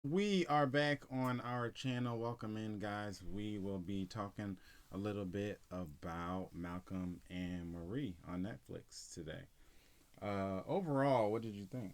We are back on our channel. Welcome in, guys. We will be talking a little bit about Malcolm and Marie on Netflix today. Overall, what did you think?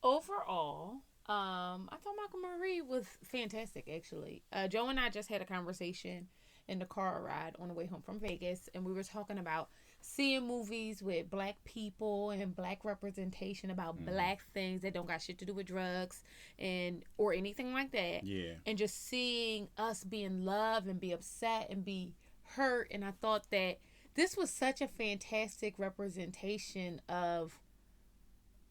Overall, I thought Malcolm Marie was fantastic. Actually, Joe and I just had a conversation in the car ride on the way home from Vegas, and we were talking about seeing movies with black people and black representation about Mm-hmm. black things that don't got shit to do with drugs and or anything like that, Yeah, and just seeing us be in love and be upset and be hurt. And I thought that this was such a fantastic representation of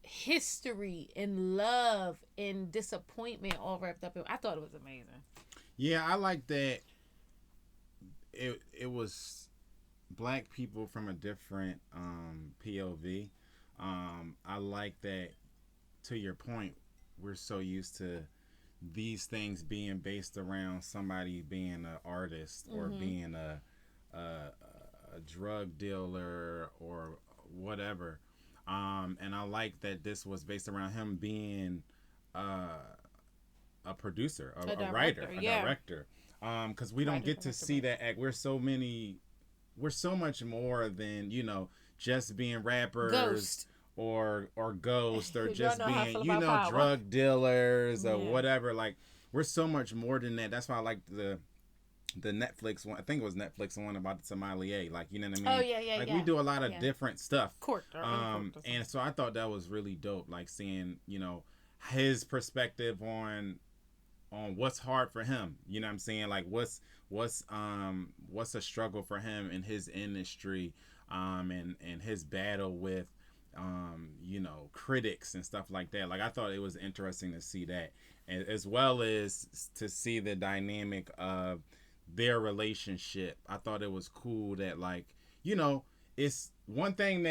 history and love and disappointment all wrapped up in. I thought it was amazing. yeah, I like that. It was black people from a different POV. I like that. To your point, we're so used to these things being based around somebody being an artist or Mm-hmm. being a drug dealer or whatever. And I like that this was based around him being uh, a producer, A a writer, director, a yeah. director. Because we don't Writer, get to director, see both. that act. We're so much more than just being rappers Ghost. or ghosts or Y'all just know how I being feel about power. drug dealers or Yeah. whatever. Like we're so much more than that. That's why I like the Netflix one. I think it was Netflix one about the sommelier. Like you know what I Oh mean? yeah, yeah, Like we yeah, do a lot of yeah. different stuff. Court or uncorked or And something. so I thought that was really dope. Like seeing his perspective on what's hard for him. You know what I'm saying? Like what's a struggle for him in his industry, and his battle with critics and stuff like that. Like I thought it was interesting to see that, and as well as to see the dynamic of their relationship. I thought it was cool that you know it's one thing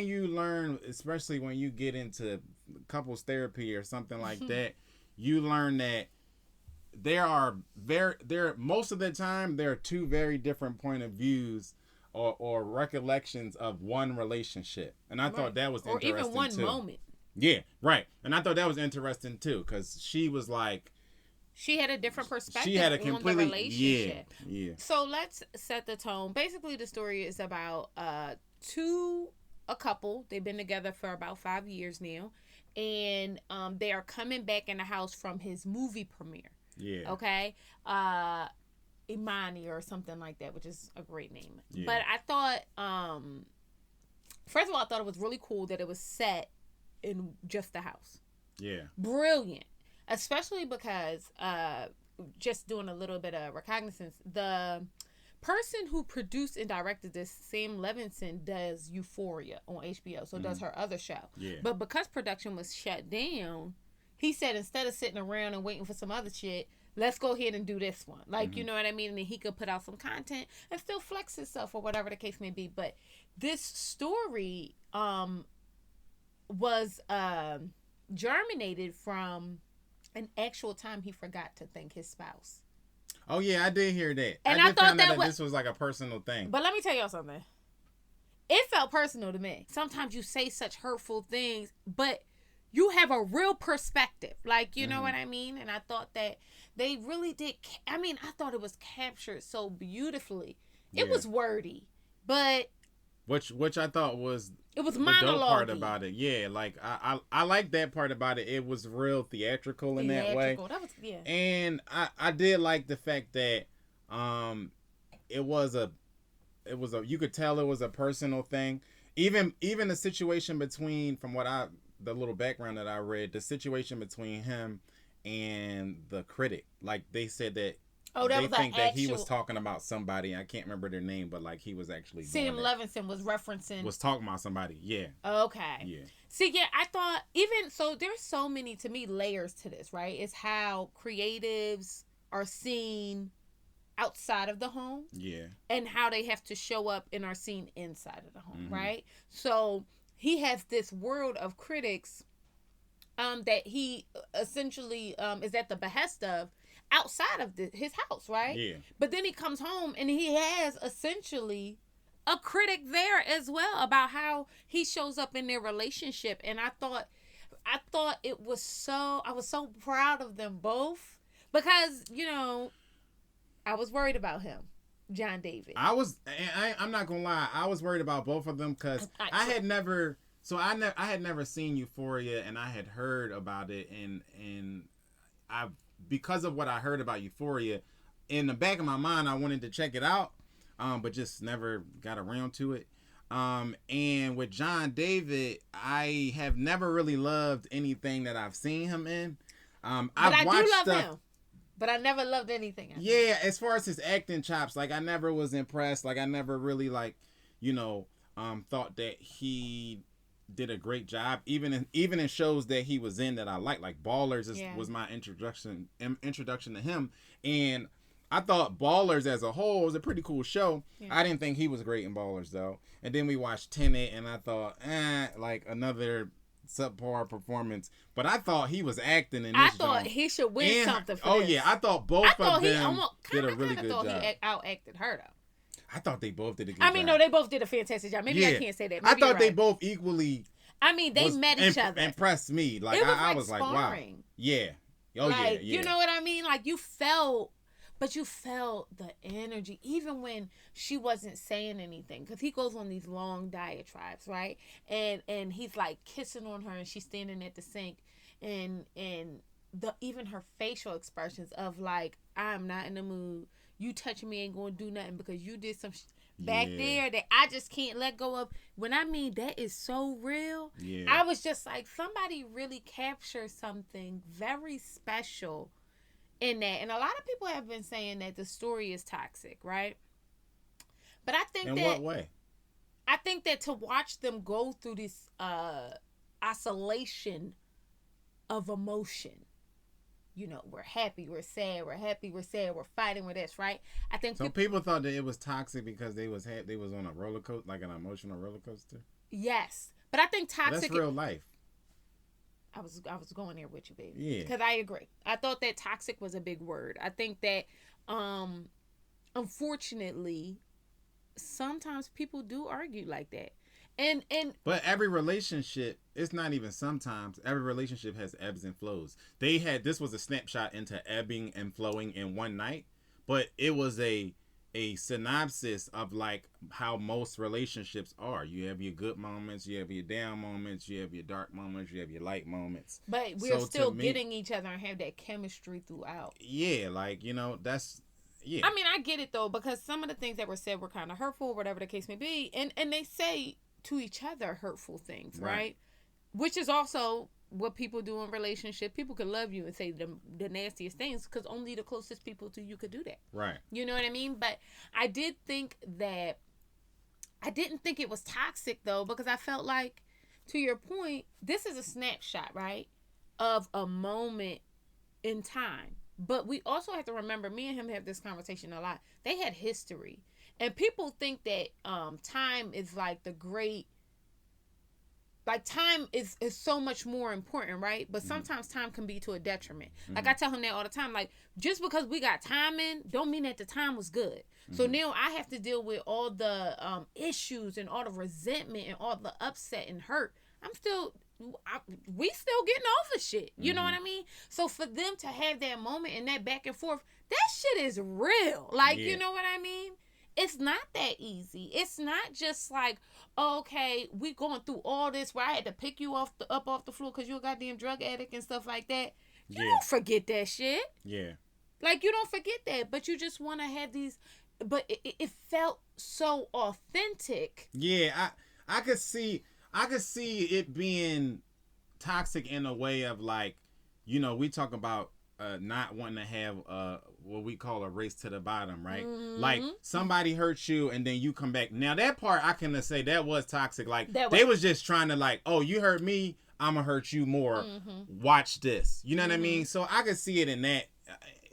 you learn, especially when you get into couples therapy or something like that. You learn that there most of the time there are two very different point of views or recollections of one relationship, and I thought Right. that was Or even interesting one too. moment. Yeah, right. And I thought that was interesting too because she was like She had a different she perspective had a on the completely relationship. yeah. So let's set the tone. Basically, the story is about two a couple. They've been together for about 5 years now, and they are coming back in the house from his movie premiere. Yeah, Okay, uh, Imani or something like that, which is a great name. yeah, But I thought, first of all, I thought it was really cool that it was set in just the house. yeah, Brilliant, especially because just doing a little bit of recognizance, the person who produced and directed this, Sam Levinson, does Euphoria on HBO, so does mm, her other show. yeah, But because production was shut down, he said instead of sitting around and waiting for some other shit, let's go ahead and do this one. Like, you mm-hmm. know what I mean? And then he could put out some content and still flex himself or whatever the case may be. But this story was germinated from an actual time he forgot to thank his spouse. Oh yeah, I did hear that. I And I did thought find out that that was, this was like a personal thing. but let me tell y'all something. It felt personal to me. Sometimes you say such hurtful things, but you have a real perspective. Like, you know Mm-hmm. what I mean? And I thought that they really did. I mean, I thought it was captured so beautifully. It Yeah, was wordy, but which I thought was it was the dope part monologue. about it. Yeah, like I like that part about it. It was real theatrical in that way, Theatrical. That was, yeah. and I did like the fact that um it was a you could tell it was a personal thing. Even the situation between from what I the little background that I read, the situation between him and the critic, like they said that Oh, that they was an think that he was actual. talking about somebody. I can't remember their name, but like he was actually Sam doing that. Levinson was referencing. Was talking about somebody. Yeah, Okay. yeah, See, yeah, I thought even so. There's so many to me layers to this, right? It's how creatives are seen outside of the home yeah. and how they have to show up and are seen inside of the home, Mm-hmm. right? So he has this world of critics that he essentially is at the behest of outside of his house, right? Yeah, But then he comes home and he has essentially a critic there as well about how he shows up in their relationship. And I thought I thought it was I was so proud of them both because, I was worried about him, John David. I'm not gonna lie, I was worried about both of them because I had never seen Euphoria, and I had heard about it, and I, because of what I heard about Euphoria, in the back of my mind I wanted to check it out, but just never got around to it. And with John David, I have never really loved anything that I've seen him in. I do love him, but I never loved anything. Yeah, as far as his acting chops, like I never was impressed. Like I never really thought that he did a great job. Even in shows that he was in that I like Ballers was my introduction to him, and I thought Ballers as a whole was a pretty cool show. Yeah. I didn't think he was great in Ballers though. And then we watched Tenet, and I thought, like another subpar performance. But I thought he was acting in this. I thought he should win something for this. Yeah, I thought both of them did a really good job. He outacted her though. I thought they both did a good job. No, they both did a fantastic job. Maybe I can't say that. Maybe I thought they both equally. They met each other. Impressed me. Like I was like, wow. Yeah. Oh yeah. You know what I mean? Like you felt the energy, even when she wasn't saying anything, because he goes on these long diatribes, right? And he's like kissing on her, and she's standing at the sink, and even her facial expressions of like, I'm not in the mood. You touching me ain't gonna do nothing because you did some back there that I just can't let go of. When I mean that is so real, I was just like, somebody really captured something very special in that. And a lot of people have been saying that the story is toxic, right? But I think in what way? I think that to watch them go through this oscillation of emotion, we're happy, we're sad, we're happy, we're sad, we're fighting with this, right? I think people thought that it was toxic because they was on a roller coaster, like an emotional roller coaster. Yes, but I think toxic. That's real life. I was going there with you, baby. Yeah. Because I agree. I thought that toxic was a big word. I think that, unfortunately, sometimes people do argue like that. But every relationship, it's not even sometimes, every relationship has ebbs and flows. This was a snapshot into ebbing and flowing in one night, but it was a synopsis of like how most relationships are. You have your good moments, you have your down moments, you have your dark moments, you have your light moments. But we're still getting each other and have that chemistry throughout. Yeah, like, that's... Yeah. I mean, I get it though, because some of the things that were said were kind of hurtful, whatever the case may be. And they say to each other hurtful things, right? Which is also what people do in relationships. People could love you and say the nastiest things because only the closest people to you could do that. Right. You know what I mean? But I didn't think it was toxic though, because I felt like, to your point, this is a snapshot, right, of a moment in time. But we also have to remember, me and him have this conversation a lot. They had history. And people think that time is like the great... Like, time is so much more important, right? But sometimes time can be to a detriment. Mm-hmm. Like, I tell him that all the time. Like, just because we got time in, don't mean that the time was good. Mm-hmm. So now I have to deal with all the issues and all the resentment and all the upset and hurt. We still getting over shit. You know what I mean? So for them to have that moment and that back and forth, that shit is real. Like, you know what I mean? It's not that easy. It's not just like, okay, we going through all this where I had to pick you up off the floor because you're a goddamn drug addict and stuff like that. You don't forget that shit. Yeah. Like, you don't forget that, but you just want to have these... But it felt so authentic. Yeah, I could see it being toxic in a way of like, we talk about not wanting to have what we call a race to the bottom, right? Mm-hmm. Like somebody hurts you and then you come back. Now that part I can say that was toxic. Like they was just trying to like, oh, you hurt me, I'm gonna hurt you more. Mm-hmm. Watch this. You know what I mean? So I could see it in that.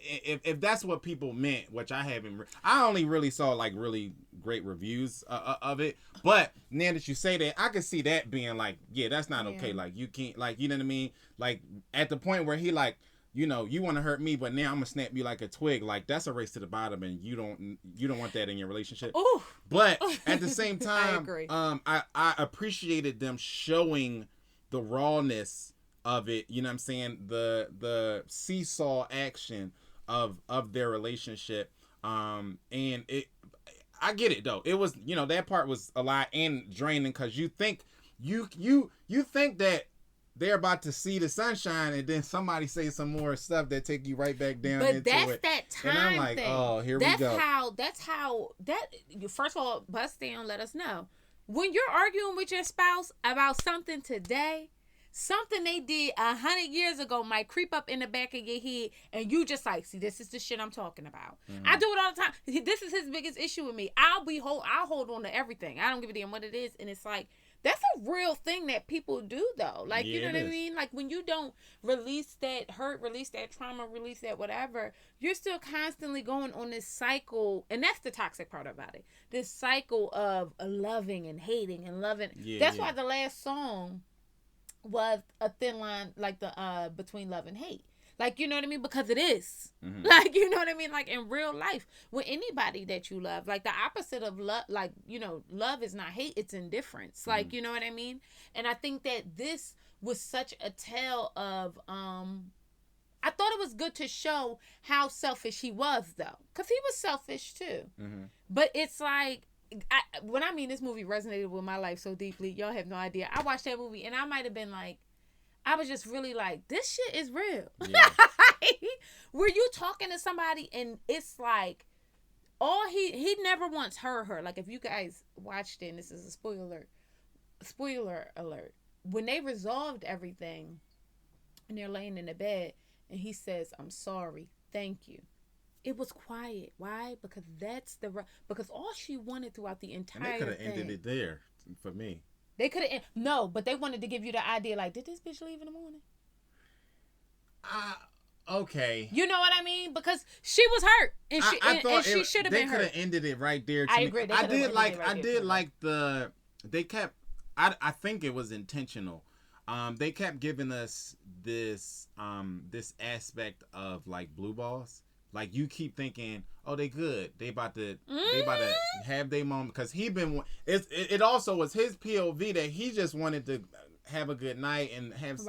If that's what people meant, which I haven't, I only really saw like really great reviews of it. But now that you say that, I could see that being like, yeah, that's not okay. Like you can't, like, you know what I mean? Like at the point where he like, you want to hurt me, but now I'm gonna snap you like a twig. Like that's a race to the bottom, and you don't want that in your relationship. Ooh. But at the same time, I agree. I appreciated them showing the rawness of it. You know what I'm saying? The seesaw action of their relationship. And it, I get it though. It was, you know, that part was a lot and draining because you think you think that they're about to see the sunshine, and then somebody say some more stuff that take you right back down but into that's it. that time and I'm like, thing. oh, here That's we go. That's how that. First of all, bust down. Let us know when you're arguing with your spouse about something today. Something they did 100 years ago might creep up in the back of your head, and you just like, see, this is the shit I'm talking about. I do it all the time. This is his biggest issue with me. I'll hold on to everything. I don't give a damn what it is, and it's like that's a real thing that people do though. Like, Yeah, you know it what I is. mean? Like when you don't release that hurt, release that trauma, release that whatever, you're still constantly going on this cycle, and that's the toxic part about it. This cycle of loving and hating and loving. Yeah, That's yeah. why the last song was a thin line, like the between love and hate. Like, you know what I mean? Because it is. Mhm. Like, you know what I mean? Like in real life, with anybody that you love, like the opposite of love, like, you know, love is not hate, it's indifference. Like, you know what I mean? And I think that this was such a tale of I thought it was good to show how selfish he was though. Cause he was selfish too. But it's like when I mean this movie resonated with my life so deeply, y'all have no idea. I watched that movie and I might have been like, I was just really like, this shit is real. Yeah. Were you talking to somebody and it's like, all he never once heard her. Like if you guys watched it, and this is a spoiler alert. When they resolved everything and they're laying in the bed and he says, I'm sorry, thank you. It was quiet. Why? Because because all she wanted throughout the entire And they could have thing, ended it there for me. They could have no, but they wanted to give you the idea like, did this bitch leave in the morning? Okay. You know what I mean? Because she was hurt, and she should have been hurt. They could have ended it right there. I agree. I did like the. They kept. I think it was intentional. They kept giving us this aspect of like blue balls. Like you keep thinking, oh, they good. They about to have their moment because it also was his POV that he just wanted to have a good night and have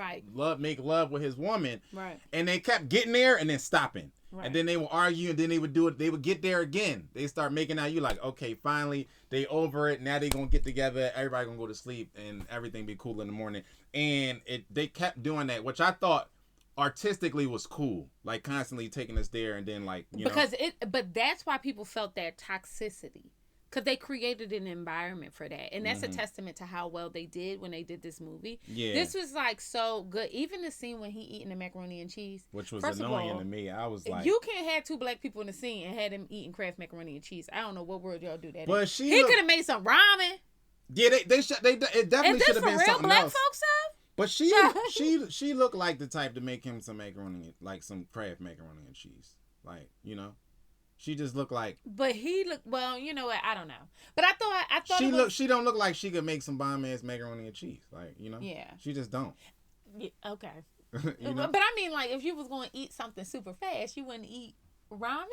make love with his woman. Right. And they kept getting there and then stopping. Right. And then they would argue and then they would do it. They would get there again. They start making out. You like, okay, finally they over it. Now they gonna get together. Everybody gonna go to sleep and everything be cool in the morning. And they kept doing that, which I thought artistically was cool, like constantly taking us there and then like but that's why people felt that toxicity because they created an environment for that, and that's a testament to how well they did when they did this movie. Yeah, this was like so good. Even the scene when he eating the macaroni and cheese, which was annoying to me. I was like, you can't have two black people in the scene and had them eating Kraft macaroni and cheese. I don't know what world y'all do that. But he could have made some ramen. Yeah, it definitely should have been something black else. Folks have? But she looked like the type to make him some macaroni, like some Kraft macaroni and cheese. Like, you know, she just looked like. But he looked, well, you know what? I don't know. But I thought she don't look like she could make some bomb ass macaroni and cheese. Like, you know, yeah, she just don't. Yeah, okay. You know? But I mean, like, if you was going to eat something super fast, you wouldn't eat ramen.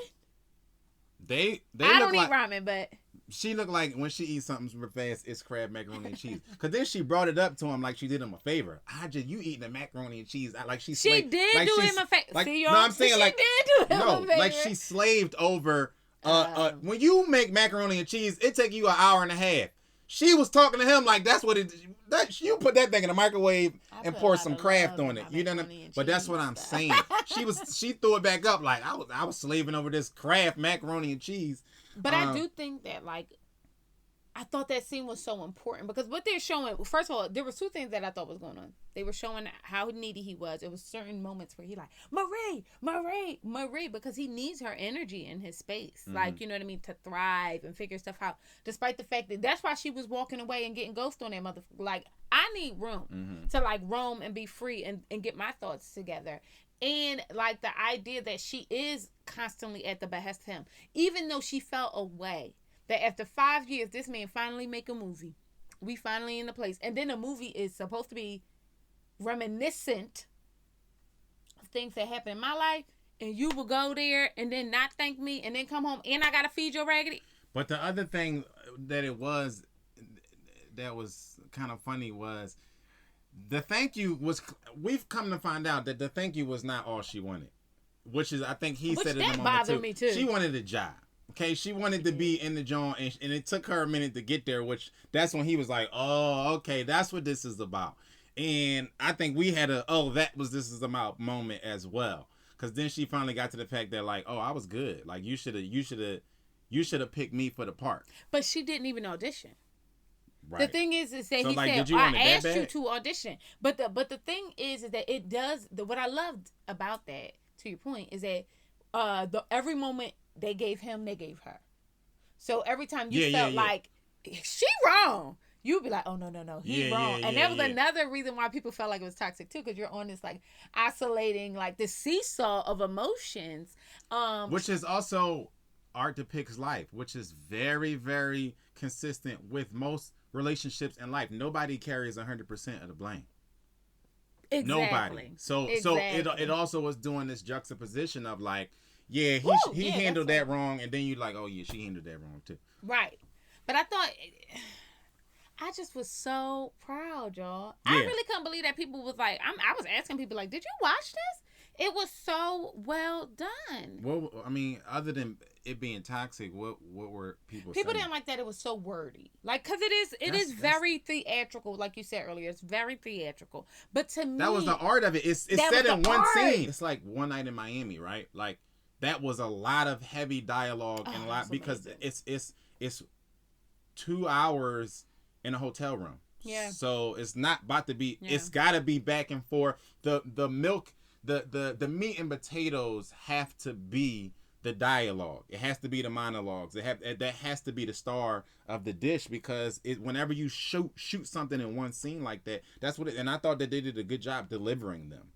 I don't eat ramen, but she looked like when she eats something super fast, it's Kraft macaroni and cheese. Cause then she brought it up to him like she did him a favor. You eating the macaroni and cheese? Like she did do him a favor. Like, see, no, I'm saying she like did do him a favor. like she slaved over. When you make macaroni and cheese, it take you an hour and a half. She was talking to him like that's what it. You put that thing in the microwave and pour some Kraft on it. You know what I mean? But that's what I'm saying. She threw it back up like I was slaving over this Kraft macaroni and cheese. But I do think that like I thought that scene was so important because what they're showing, first of all, there was two things that I thought was going on. They were showing how needy he was. It was certain moments where he like, Marie, because he needs her energy in his space. Mm-hmm. Like, you know what I mean? To thrive and figure stuff out. Despite the fact that that's why she was walking away and getting ghost on that motherfucker. Like, I need room to like roam and be free and get my thoughts together. And like the idea that she is constantly at the behest of him, even though she felt away. That after 5 years, this man finally make a movie. We finally in the place. And then the movie is supposed to be reminiscent of things that happened in my life. And you will go there and then not thank me and then come home and I got to feed your raggedy. But the other thing that was kind of funny was The thank you was. We've come to find out that the thank you was not all she wanted, which is I think he said in the moment bothered me too. She wanted a job. Okay, she wanted to be in the joint, and it took her a minute to get there. Which that's when he was like, "Oh, okay, that's what this is about." And I think we had this is about moment as well, because then she finally got to the fact that like, "Oh, I was good. Like you should have picked me for the part." But she didn't even audition. Right. The thing is that So, he like, said, did you want it "I that asked you bad? to audition." But the thing is that it does. What I loved about that, to your point, is that every moment they gave him, they gave her. So every time you felt like she wrong, you'd be like, "Oh no, he wrong." And that was another reason why people felt like it was toxic too, because you're on this like oscillating, like the seesaw of emotions. Which is also art depicts life, which is very, very consistent with most relationships in life. Nobody carries 100% of the blame. Exactly. Nobody. So it also was doing this juxtaposition of like, he handled that wrong, and then you like, oh yeah, she handled that wrong too. Right. But I just was so proud, y'all. Yeah. I really couldn't believe that people was like, I was asking people like, did you watch this? It was so well done. Well, I mean, other than it being toxic, what were people saying? Didn't like that it was so wordy. Like, because it is very theatrical, like you said earlier. It's very theatrical. But to me, that was the art of it. It's said in one scene. It's like One Night in Miami, right? Like, that was a lot of heavy dialogue and a lot, because it's 2 hours in a hotel room. Yeah. So it's not about to be. Yeah. It's got to be back and forth. The milk, the meat and potatoes have to be the dialogue. It has to be the monologues. That has to be the star of the dish, because whenever you shoot something in one scene like that, that's what it. And I thought that they did a good job delivering them.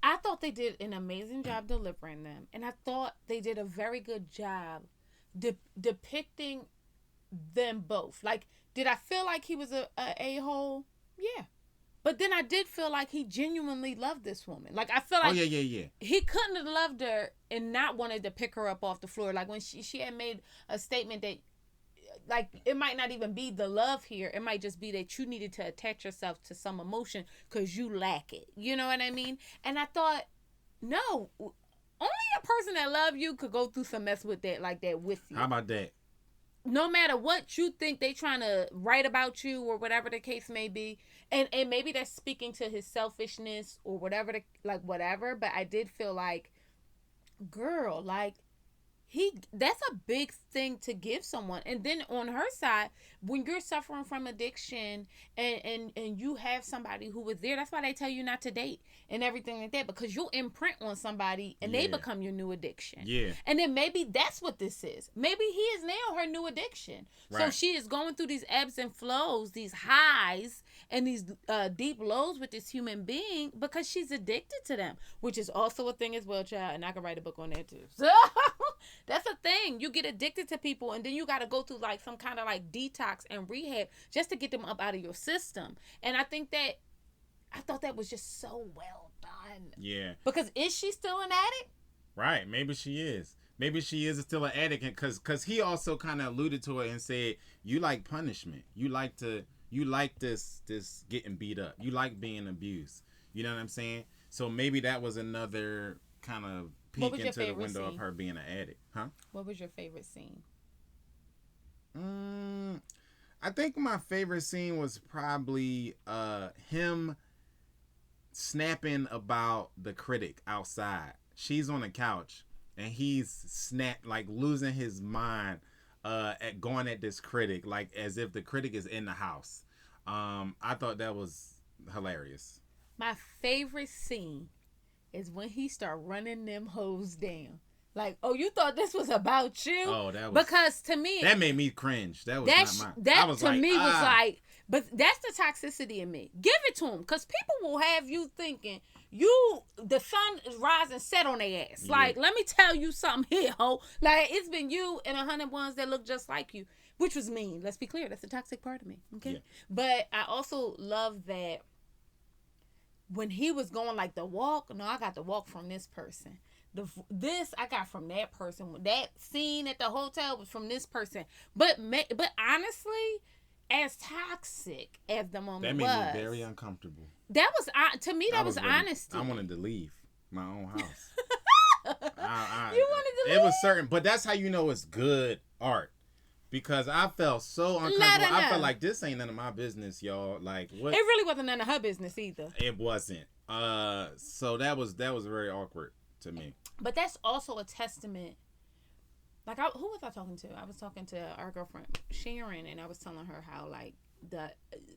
I thought they did an amazing job delivering them, and I thought they did a very good job depicting them both. Like, did I feel like he was a-hole? Yeah. But then I did feel like he genuinely loved this woman. Like, I feel like he couldn't have loved her and not wanted to pick her up off the floor. Like, when she had made a statement that, like, it might not even be the love here. It might just be that you needed to attach yourself to some emotion because you lack it. You know what I mean? And I thought, no, only a person that love you could go through some mess with that, like that with you. How about that? No matter what you think they trying to write about you or whatever the case may be. And maybe that's speaking to his selfishness or whatever, whatever. But I did feel like, girl, like, that's a big thing to give someone. And then on her side, when you're suffering from addiction and you have somebody who was there, that's why they tell you not to date and everything like that, because you'll imprint on somebody and they become your new addiction. Yeah. And then maybe that's what this is. Maybe he is now her new addiction. Right. So she is going through these ebbs and flows, these highs and these deep lows with this human being because she's addicted to them, which is also a thing as well, child. And I can write a book on that too. So that's a thing. You get addicted to people and then you got to go through like some kind of like detox and rehab just to get them up out of your system. And I thought that was just so well done. Yeah. Because is she still an addict? Right. Maybe she is. Maybe she is still an addict, because he also kind of alluded to it and said, you like punishment. You like this getting beat up. You like being abused. You know what I'm saying? So maybe that was another kind of peek into the window of her being an addict. Huh? What was your favorite scene? I think my favorite scene was probably him snapping about the critic outside. She's on the couch and he's losing his mind at going at this critic, like as if the critic is in the house. I thought that was hilarious. My favorite scene is when he start running them hoes down. Like, oh, you thought this was about you? Oh, that was, because to me that made me cringe. That was not mine. That was to me was like, but that's the toxicity in me. Give it to him, because people will have you thinking the sun is rising set on their ass. Yeah. Like, let me tell you something here, ho. Like, it's been you and 100 ones that look just like you, which was mean. Let's be clear, that's the toxic part of me. Okay, yeah. But I also love that when he was going like the walk. No, I got the walk from this person. This I got from that person. That scene at the hotel was from this person. But honestly, as toxic as the moment that made me very uncomfortable. That was to me. That was really, honesty. I wanted to leave my own house. You wanted to leave? It was certain, but that's how you know it's good art. Because I felt so uncomfortable. I felt like this ain't none of my business, y'all. Like what? It really wasn't none of her business either. It wasn't. So that was very awkward to me. But that's also a testament. Like, who was I talking to? I was talking to our girlfriend Sharon, and I was telling her how like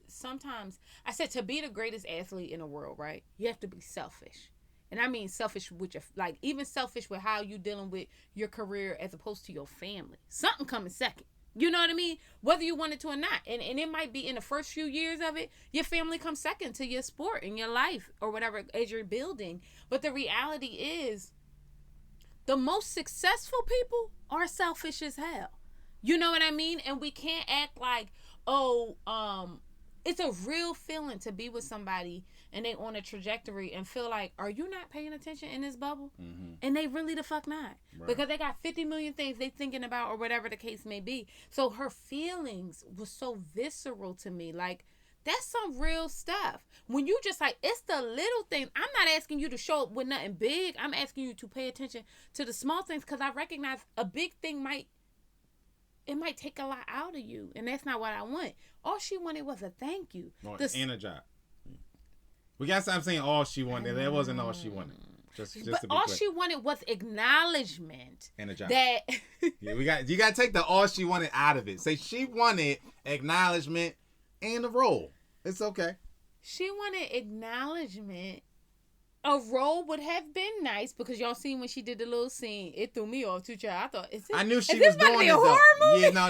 sometimes I said to be the greatest athlete in the world, right? You have to be selfish. And I mean selfish with your, like, even selfish with how you dealing with your career as opposed to your family. Something coming second. You know what I mean? Whether you want it to or not. And it might be in the first few years of it, your family comes second to your sport and your life or whatever as you're building. But the reality is the most successful people are selfish as hell. You know what I mean? And we can't act like, it's a real feeling to be with somebody and they on a trajectory and feel like, are you not paying attention in this bubble? Mm-hmm. And they really the fuck not. Right. Because they got 50 million things they thinking about or whatever the case may be. So her feelings was so visceral to me. Like, that's some real stuff. When you just like, it's the little things. I'm not asking you to show up with nothing big. I'm asking you to pay attention to the small things because I recognize a big thing might take a lot out of you. And that's not what I want. All she wanted was a thank you. And a job. We got to stop saying all she wanted. That wasn't all she wanted. Just but to be all clear. she wanted was acknowledgement. And a job. That yeah, you got to take the all she wanted out of it. Say she wanted acknowledgement and a role. It's okay. She wanted acknowledgement. A role would have been nice because y'all seen when she did the little scene. It threw me off too, child. I thought, I knew she was doing it though. Yeah, no.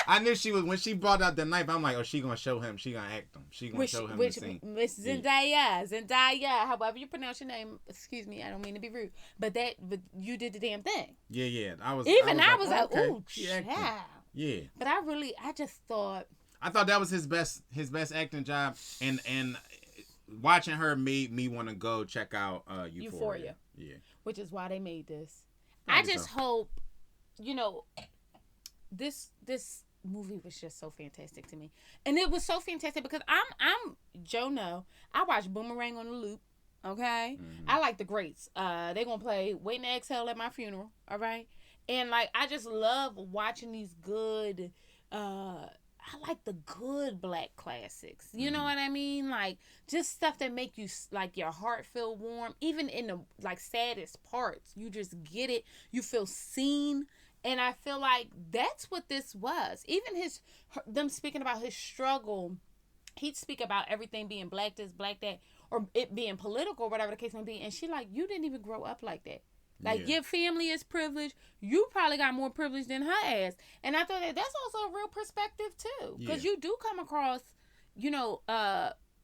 I knew she was when she brought out the knife. I'm like, oh, she gonna show him. She gonna act him. She gonna show him the scene. Miss Zendaya, however you pronounce your name. Excuse me, I don't mean to be rude, but you did the damn thing. Yeah. I was like, okay. ooh, child. Yeah. But I just thought. I thought that was his best acting job, and watching her made me want to go check out Euphoria. Yeah. Which is why they made this. I just hope, this movie was just so fantastic to me. And it was so fantastic because I'm Joe No. I watch Boomerang on the loop. Okay? Mm-hmm. I like the greats. They're gonna play Waiting to Exhale at my funeral. All right? And like I just love watching these good I like the good black classics. You know what I mean? Like, just stuff that make you, like, your heart feel warm. Even in the, like, saddest parts. You just get it. You feel seen. And I feel like that's what this was. Even them speaking about his struggle. He'd speak about everything being black this, black that. Or it being political, or whatever the case may be. And she like, you didn't even grow up like that. Like, your family is privileged. You probably got more privilege than her ass. And I thought that's also a real perspective, too. Because you do come across,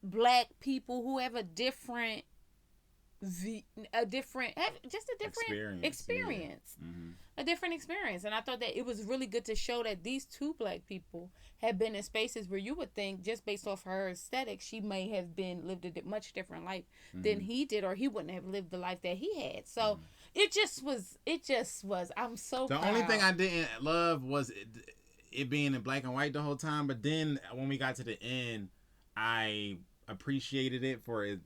black people who have a different experience. Yeah. Mm-hmm. A different experience. And I thought that it was really good to show that these two black people have been in spaces where you would think, just based off her aesthetic, she may have lived a much different life than he did, or he wouldn't have lived the life that he had. So it just was, I'm so proud. The only thing I didn't love was it being in black and white the whole time. But then when we got to the end, I appreciated it for its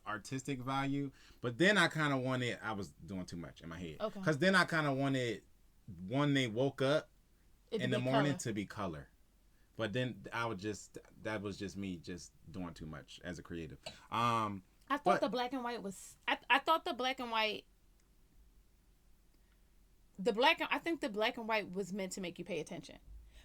artistic value. But then I kind of wanted, I was doing too much in my head. Okay. Because then I kind of wanted, when they woke up in the morning, to be color. But then that was just me just doing too much as a creative. I thought the black and white was, I thought the black and white, I think the black and white was meant to make you pay attention.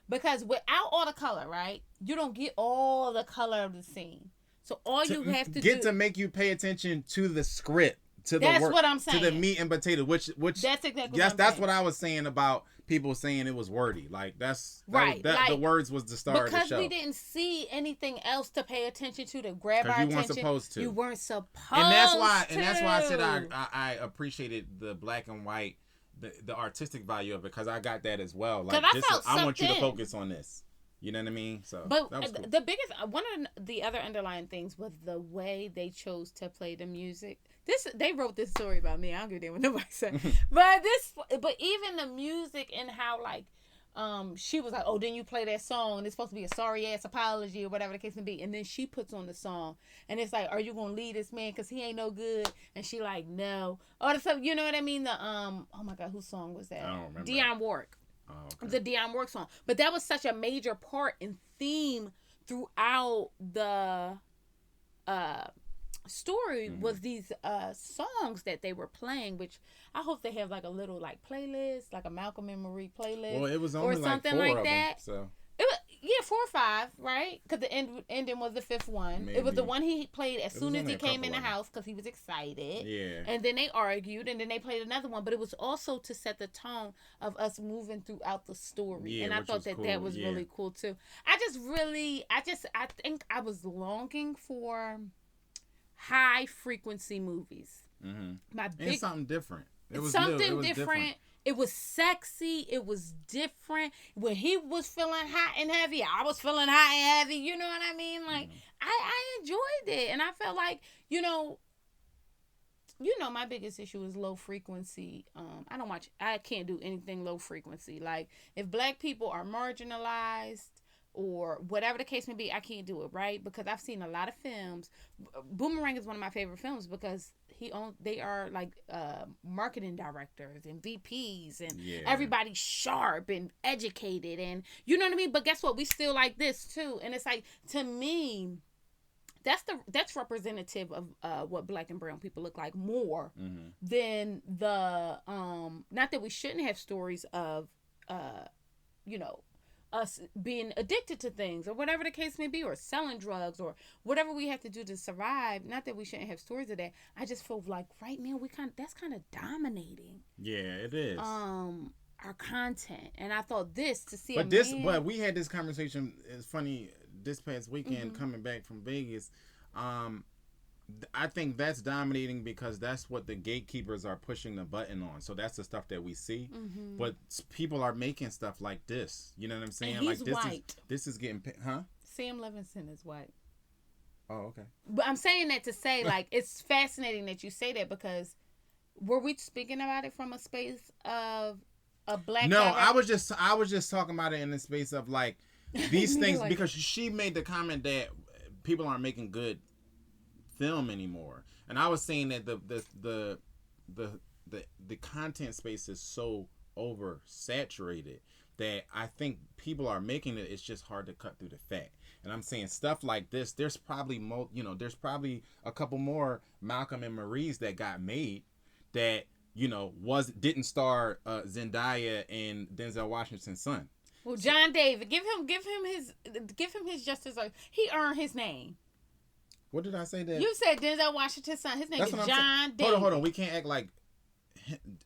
Because without all the color, right, you don't get all the color of the scene. So all you have to get to make you pay attention to the script, to the that's work, what I'm saying, to the meat and potato, which that's exactly that's what I was saying about people saying it was wordy. Like right. The words was the star of the show. Because we didn't see anything else to pay attention to grab our attention. You weren't supposed to. You weren't supposed to. And that's why I said I appreciated the black and white, the artistic value of it, because I got that as well. Like I want you to focus on this. You know what I mean? So, but that was cool. The biggest, one of the other underlying things was the way they chose to play the music. They wrote this story about me. I don't give a damn what nobody said. But even the music and how, like, she was like, oh, then you play that song. It's supposed to be a sorry ass apology or whatever the case may be. And then she puts on the song, and it's like, are you gonna leave this man because he ain't no good? And she like, no. All the stuff, you know what I mean? The oh my god, whose song was that? I don't remember. Dionne Warwick. Oh, okay. The Dionne Warwick song. But that was such a major part and theme throughout the story was these songs that they were playing, which I hope they have like a little like playlist, like a Malcolm and Marie playlist. Well, it was only or like something 4 like of that. them, so. It was, yeah, 4 or 5, right? Because the ending was the 5th one. Maybe. It was the one he played as soon as only he a came in the couple of house because he was excited. Yeah. And then they argued, and then they played another one. But it was also to set the tone of us moving throughout the story. Yeah, and I which thought was that cool, that was yeah. really cool too. I think I was longing for high frequency movies. Mm-hmm. My And big something different. It was something new. It was different. It was sexy. It was different. When he was feeling hot and heavy, I was feeling hot and heavy. You know what I mean? Like, I enjoyed it. And I felt like, my biggest issue is low frequency. I can't do anything low frequency. Like, if black people are marginalized or whatever the case may be, I can't do it, right? Because I've seen a lot of films. Boomerang is one of my favorite films because they are like marketing directors and VPs and everybody's sharp and educated, and you know what I mean? But guess what? We still like this too. And it's like, to me, that's representative of what black and brown people look like more than the not that we shouldn't have stories of us being addicted to things or whatever the case may be, or selling drugs or whatever we have to do to survive. Not that we shouldn't have stories of that. I just feel like right now that's kind of dominating. Yeah, it is. Our content, and I thought but we had this conversation. It's funny, this past weekend coming back from Vegas. I think that's dominating because that's what the gatekeepers are pushing the button on. So that's the stuff that we see. But people are making stuff like this. You know what I'm saying? And he's like white. This is getting, huh? Sam Levinson is white. Oh, okay. But I'm saying that to say, like, it's fascinating that you say that, because were we speaking about it from a space of a black? No, I was just talking about it in the space of like these things, like, because she made the comment that people aren't making good film anymore, and I was saying that the content space is so oversaturated that I think people are making it. It's just hard to cut through the fat. And I'm saying stuff like this. There's probably there's probably a couple more Malcolm and Marie's that got made that didn't star Zendaya and Denzel Washington's son. Well, John David, give him his justice. He earned his name. What did I say there? You said Denzel Washington's son. His name is John David. Hold on. We can't act like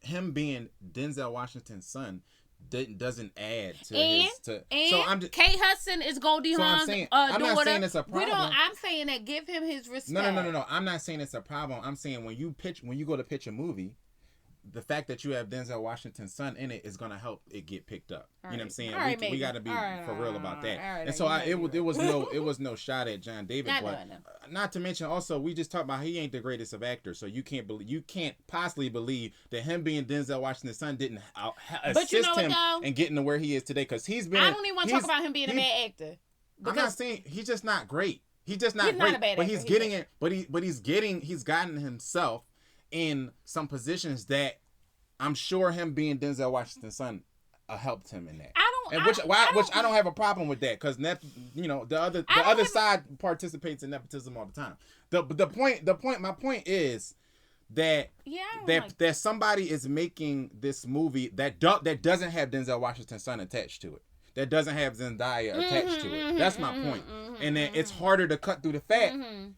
him being Denzel Washington's son doesn't add to his. So I'm just, Kate Hudson is Goldie Hawn's daughter. I'm not saying it's a problem. I'm saying that give him his respect. No. I'm not saying it's a problem. I'm saying when you go to pitch a movie, the fact that you have Denzel Washington's son in it is going to help it get picked up. You know what I'm saying? We got to be for real about that. And so it was no shot at John David, not to mention also we just talked about he ain't the greatest of actors, so you can't possibly believe that him being Denzel Washington's son didn't assist him in getting to where he is today, because he's been. I don't even want to talk about him being a bad actor. I'm not saying he's just not great. He's just not great. Not a bad actor. He's getting it. But he's gotten himself in some positions that I'm sure him being Denzel Washington's son helped him in that. I don't have a problem with that, because the other side participates in nepotism all the time. My point is that that somebody is making this movie that doesn't have Denzel Washington's son attached to it. That doesn't have Zendaya attached to it. That's my point. And then it's harder to cut through the fat.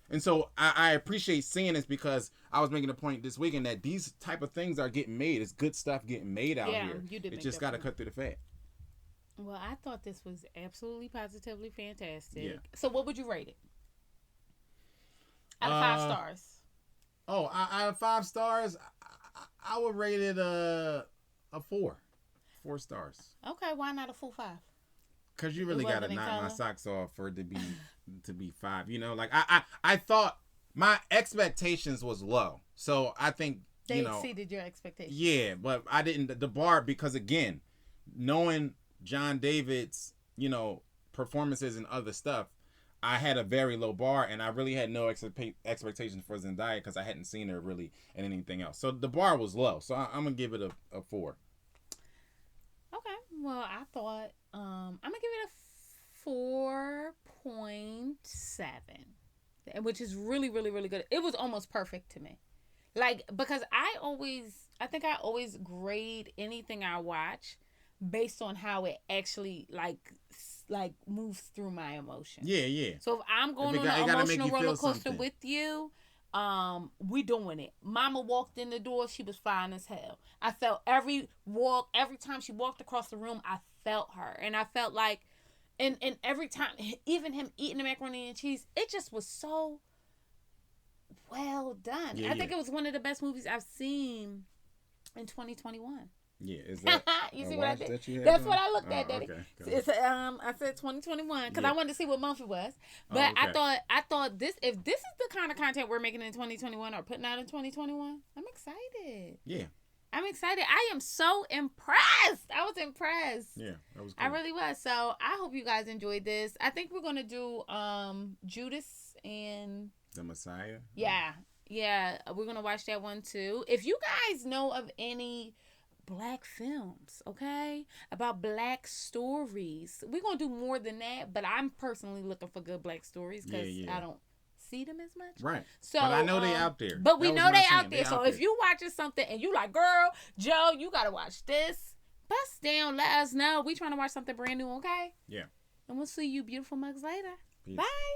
And so I appreciate seeing this, because I was making a point this weekend that these type of things are getting made. It's good stuff getting made out here. It just got to cut through the fat. Well, I thought this was absolutely positively fantastic. Yeah. So what would you rate it? Out of 5 stars. Oh, out of 5 stars, I would rate it a 4. 4 stars. Okay, why not a full 5? Because you really got to knock my socks off for it to be 5. Like I thought my expectations was low, so I think they exceeded your expectations. Yeah, but I didn't the bar, because again, knowing John David's, performances and other stuff, I had a very low bar, and I really had no expectations for Zendaya because I hadn't seen her really in anything else. So the bar was low. So I'm gonna give it a 4. Okay. Well, I thought I'm gonna give it a 4.7, which is really, really, really good. It was almost perfect to me. Like, because I think I always grade anything I watch based on how it actually like moves through my emotions. Yeah, yeah. So if I'm going on an emotional roller coaster with you, we doing it. Mama walked in the door, she was fine as hell. I felt every time she walked across the room, I felt her. And I felt like, and every time, even him eating the macaroni and cheese, it just was so well done. I think it was one of the best movies I've seen in 2021. Yeah, is that you see what I did? That's what I looked at, Daddy. Okay, it's I said 2021 because I wanted to see what month it was. But I thought this, if this is the kind of content we're making in 2021 or putting out in 2021, I'm excited. Yeah. I'm excited. I am so impressed. I was impressed. Yeah, that was cool. I really was. So I hope you guys enjoyed this. I think we're gonna do Judas and the Messiah. Yeah. We're gonna watch that one too. If you guys know of any Black films, okay, about Black stories, we're gonna do more than that. But I'm personally looking for good Black stories because I don't see them as much. Right. So, but I know they out there. But we know they out there. So if you watching something and you like, girl, Joe, you gotta watch this, bust down, let us know. We trying to watch something brand new, okay? Yeah. And we'll see you beautiful mugs later. Peace. Bye.